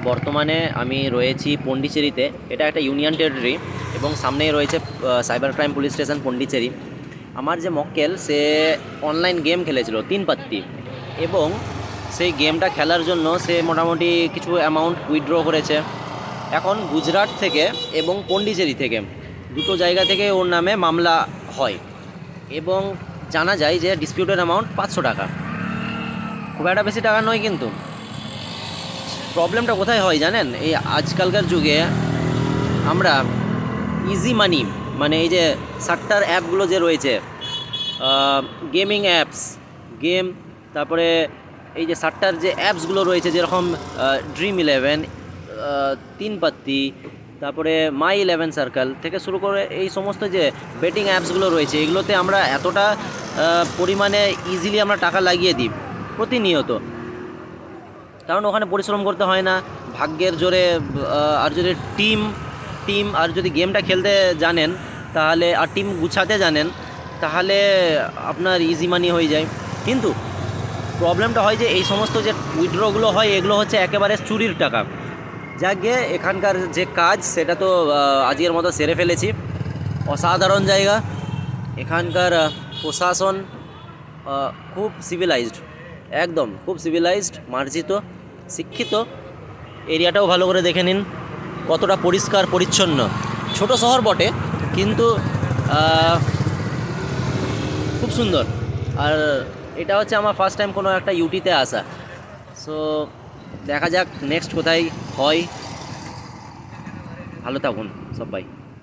বর্তমানে আমি রয়েছি পন্ডিচেরিতে। এটা একটা ইউনিয়ন টেরিটরি এবং সামনেই রয়েছে cyber crime police station Pondicherry. আমার যে মক্কেল সে অনলাইন গেম খেলেছিল 3 পাত্তি, এবং সেই গেমটা খেলার জন্য সে মোটামুটি কিছু অ্যামাউন্ট উইথড্র করেছে। এখন গুজরাট থেকে এবং পন্ডিচেরি থেকে দুটো জায়গা থেকে ওর নামে মামলা হয়, এবং জানা যায় যে ডিসপিউটেড অ্যামাউন্ট 500 টাকা। খুব একটা বেশি টাকা নয়, কিন্তু প্রবলেমটা কোথায় হয় জানেন? এই আজকালকার যুগে আমরা ইজি মানি, মানে এই যে সাট্টার অ্যাপগুলো যে রয়েছে, গেমিং অ্যাপস, গেম, তারপরে এই যে সাট্টার যে অ্যাপসগুলো রয়েছে যেরকম ড্রিম 11, 3 পাত্তি, তারপরে মাই 11 সার্কেল থেকে শুরু করে এই সমস্ত যে বেটিং অ্যাপসগুলো রয়েছে, এগুলোতে আমরা এতটা পরিমাণে ইজিলি আমরা টাকা লাগিয়ে দিই প্রতিনিয়ত। কারণ ওখানে পরিশ্রম করতে হয় না, ভাগ্যের জোরে। আর যদি টিম টিম আর যদি গেমটা খেলতে জানেন, তাহলে আর টিম গুছাতে জানেন, তাহলে আপনার ইজি মানি হয়ে যায়। কিন্তু প্রবলেমটা হয় যে এই সমস্ত যে উইথড্রগুলো হয়, এগুলো হচ্ছে একেবারে চুরির টাকা। যাকে এখানকার যে কাজ সেটা তো আজকের মতো সেরে ফেলেছি। অসাধারণ জায়গা, এখানকার প্রশাসন খুব সিভিলাইজড, একদম খুব সিভিলাইজড, মার্জিত, শিক্ষিত। এরিয়াটাও ভালো করে দেখে নিন কতটা পরিষ্কার পরিচ্ছন্ন। ছোট শহর বটে, কিন্তু খুব সুন্দর। আর এটা হচ্ছে আমার ফার্স্ট টাইম কোনো একটা ইউটিতে আসা। সো দেখা যাক নেক্সট কোথায় হয়। ভালো থাকুন সবাই।